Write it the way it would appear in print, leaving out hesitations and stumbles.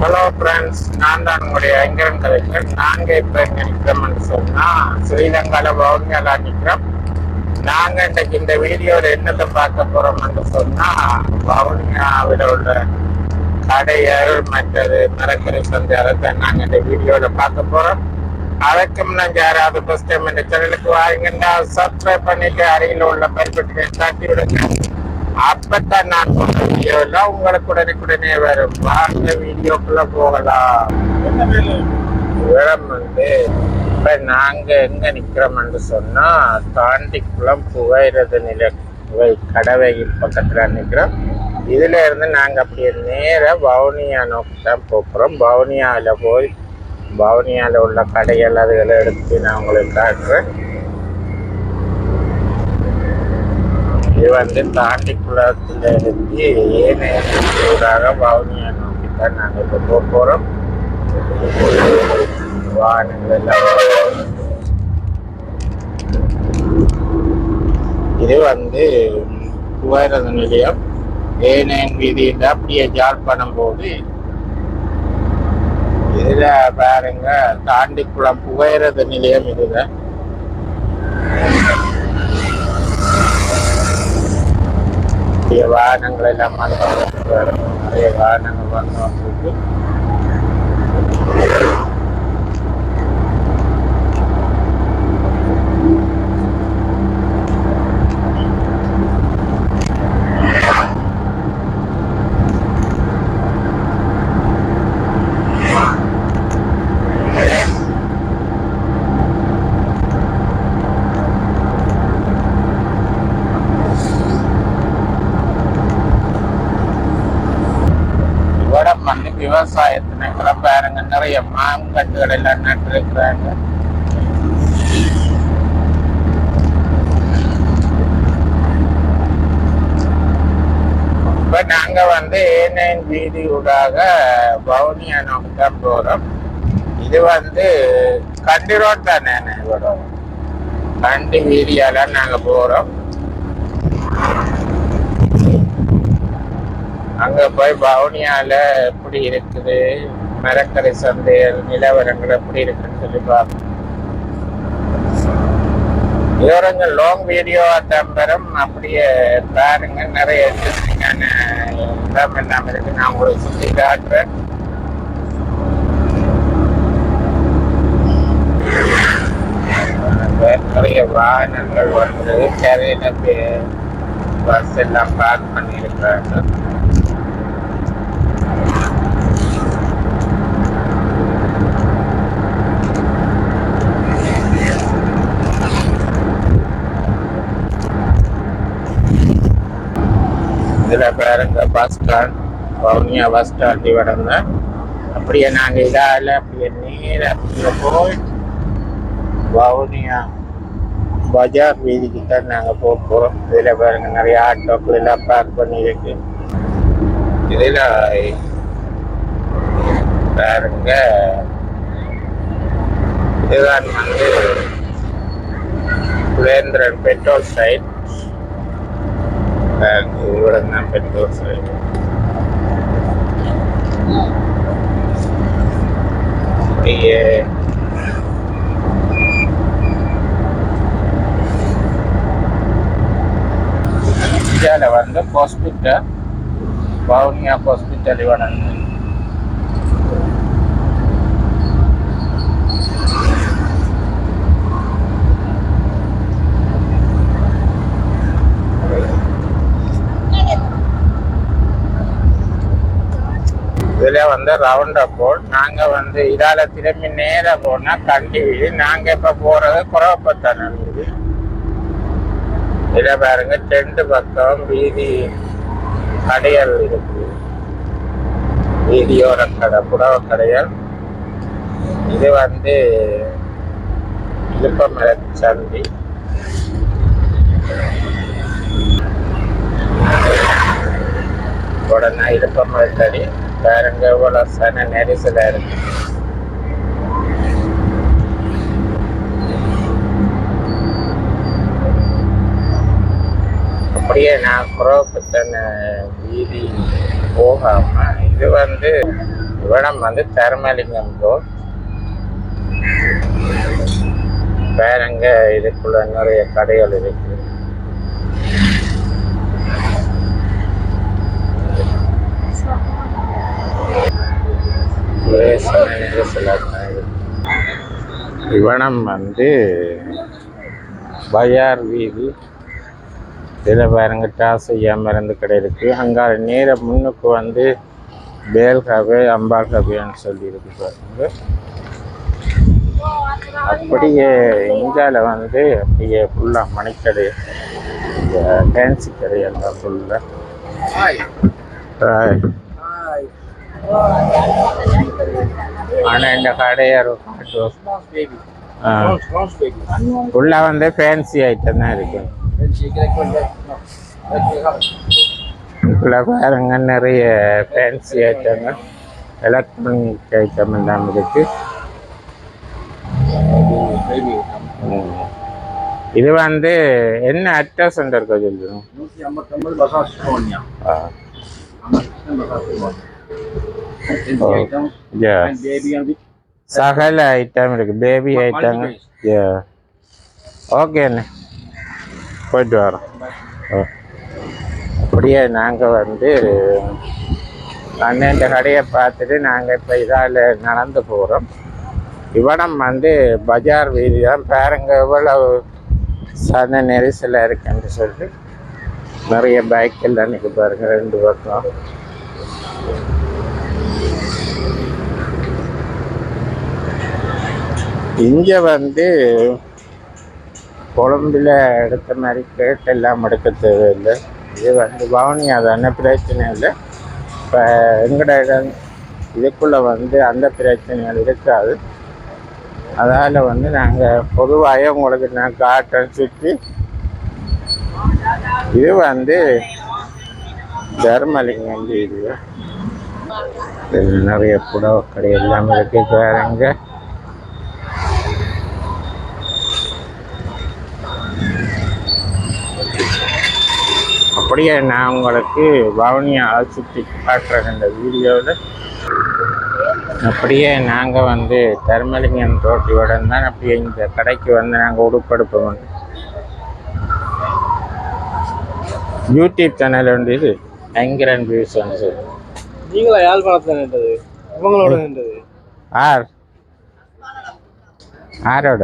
Hello friends, நான் தான் உங்களுடைய ஐங்கரன் கலைஞர். நாங்கள் இப்போ எங்கே நிற்கிறோம்னு சொன்னால் ஸ்ரீலங்காவில் வவுனியால நிற்கிறோம். நாங்கள் இன்றைக்கு இந்த வீடியோவில் என்னத்தை பார்க்க போகிறோம்னு சொன்னால் வவுனியாவில் உள்ள கடைகள் மற்றது மரக்கறி சந்தை அதைத்தான் நாங்கள் இந்த வீடியோவில் பார்க்க போகிறோம். அதுக்கு முன்னாடி யாராவது ஃபர்ஸ்ட் டைம் இந்த சேனலுக்கு வாங்கிங்கன்னா சப்ஸ்கிரைப் பண்ணிட்டு அருகில் உள்ள பெல்பட்டனை தட்டி விடுங்க. அப்பத்தான் நான் போட்ட வீடியோல உங்களுக்கு உடனே வரும். வாங்க வீடியோக்குள்ள போகலாம். இடம் வந்து இப்ப நாங்க எங்க நிக்கிறோம்னு சொன்னா தாண்டிக்குளம் புகையிரத நில கடவை பக்கத்துல நிக்கிறோம். இதுல இருந்து நாங்க அப்படியே நேர வவுனியா நோக்கி தான் போகிறோம். வவுனியால போய் வவுனியால உள்ள கடைகள் அதுகளை எடுத்து நான் உங்களுக்கு காட்டுறேன். இது வந்து தாண்டிக்குளத்துல இருந்து ஏனையாக வவுனியா நோக்கி தான் நாங்கள் இப்போ போக போகிறோம். வாகனங்கள் எல்லாம் இது வந்து புகையிரத நிலையம் ஏனையன் வீதியில் அப்படியே ஜாழ்ப்பாணம் போது இதுல பாருங்க தாண்டிக்குளம் புகையிரத நிலையம். இதுல வாகனங்கள் எல்லாம் நிறைய வாகனங்கள் வந்து விவசாயத்தினை பாருங்க, நிறைய மாங்கட்டுகள் எல்லாம் நட்டிருக்கிறாங்க. இப்ப நாங்க வந்து ஏனையன் வீதியூடாக வவுனியா நோக்கி தான் போறோம். இது வந்து கண்டி ரோட் தானே, கண்டி வீதியால நாங்க போறோம். அங்க போய் வவுனியால எப்படி இருக்குது, மரக்கறி சந்தை நிலவரங்கள் எப்படி இருக்குன்னு சொல்லி பார்ப்போம். இது லாங் வீடியோ தம்பரம் அப்படியே பாருங்க. நிறைய இன்ட்ரெஸ்டிங்கான இடம் எல்லாம் இருக்கு. நான் உங்களுக்கு சுற்றி காட்டுறேன். நிறைய வாகனங்கள் வந்து கரையில பஸ் எல்லாம் பார்க் பண்ணியிருக்கிறாங்க. இதில் பாருங்க bus stand, Vavuniya bus stand இவடங்க. அப்படியே நாங்கள் இதால் அப்படியே நேராக போய் வவுனியா பஜார் வீதிக்கு தான் நாங்கள் போக போகிறோம். இதில் பாருங்க நிறைய ஆட்டோக்கள் எல்லாம் பார்க் பண்ணியிருக்கு. இதில் பாருங்க இதுதான் வந்து சுரேந்திரன் பெட்ரோல் சைட். இவ்வளவுதான் பெட்ரோல் சைட். அப்படியே இந்தியாவில் வந்து ஹாஸ்பிட்டல், வவுனியா ஹாஸ்பிட்டல் இவன் இதுல வந்து ரவுண்ட் அபவுட். நாங்க வந்து இதால திரும்பி நேர போனா கண்டி வீதி. நாங்க இப்ப போறது குறவப்பத்தான வீதி. இதை பாருங்க, டென்ட் பக்கம் வீதி கடைகள் இருக்கு. வீதியோர கடை, புடவ கடைகள். இது வந்து இழுப்பமலை சந்தி. உடனே இழுப்பமலை தடி பாருங்க, இவ்வளவு சன நெரிசலா இருக்கு. அப்படியே நான் குறவப்பத்தன வீதி போகாம இது வந்து இடம் வந்து தர்மலிங்கம் ரோட். வேறங்க இதுக்குள்ள நிறைய கடைகள் இருக்கு. இவனம் வந்து பயார் வீதி. இதில் பாருங்க டாசையா மருந்து கடை இருக்கு. அங்கே நேர முன்னுக்கு வந்து பேல்காவே அம்பாள் கவின்னு சொல்லி இருக்கு பாருங்க. அப்படியே இந்தியாவில் வந்து அப்படியே ஃபுல்லாக மணிக்கடை, ஃபேன்சி கடை எல்லாம் ஃபுல்லாக. ஆனால் இந்த கடையை ஃபுல்லாக வந்து ஃபேன்சி ஐட்டம் தான் இருக்கு. இதுக்குள்ள பாருங்க நிறைய ஃபேன்சி ஐட்டங்கள், எலக்ட்ரானிக் ஐட்டம் எல்லாம் இருக்கு. இது வந்து என்ன அட்ரஸ் இருக்கு சொல்லுங்க. 159 பசாஸ் கோனியா. சகல ஐட்டம் இருக்கு, பேபி ஐட்டம். ஓகே அண்ணே, போயிட்டு வரோம். அப்படியே நாங்கள் வந்து அண்ணன் கடையை பார்த்துட்டு நாங்கள் இப்போ இதால் நடந்து போகிறோம். இவடம் வந்து பஜார் வீதி தான். பாருங்க எவ்வளவு சன நெரிசலாக இருக்குன்னு சொல்லி நிறைய பைக் எல்லாம் நிற்க பாருங்க ரெண்டு பக்கம். இங்கே வந்து கொழம்புல எடுத்த மாதிரி கேட்டெல்லாம் எடுக்க தேவையில்லை. இது வந்து பவனியா தானே, பிரச்சனை இல்லை. இப்போ எங்கட இடம் இதுக்குள்ளே வந்து அந்த பிரச்சனைகள் இருக்காது. அதால் வந்து நாங்கள் பொதுவாக உங்களுக்கு நான் காட்டன் சுற்றி. இது வந்து தர்மலிங்கம் வீடு. நிறைய புடவை கடை எல்லாமே இருக்கு பாருங்க. அப்படியே நான் உங்களுக்கு பவனியா சுற்றி காட்டுறேன் இந்த வீடியோவில். அப்படியே நாங்கள் வந்து தர்மலிங்கம் ரோட்டியோட தான் அப்படியே இந்த கடைக்கு வந்து நாங்கள் உடுப்படுப்போம். யூடியூப் சேனல் வந்து இது ஐங்கரன் வியூஸ் வந்து. நீங்களா யாழ்ப்பாணத்தில் நின்றது? இவங்களோட நின்றது ஆரோட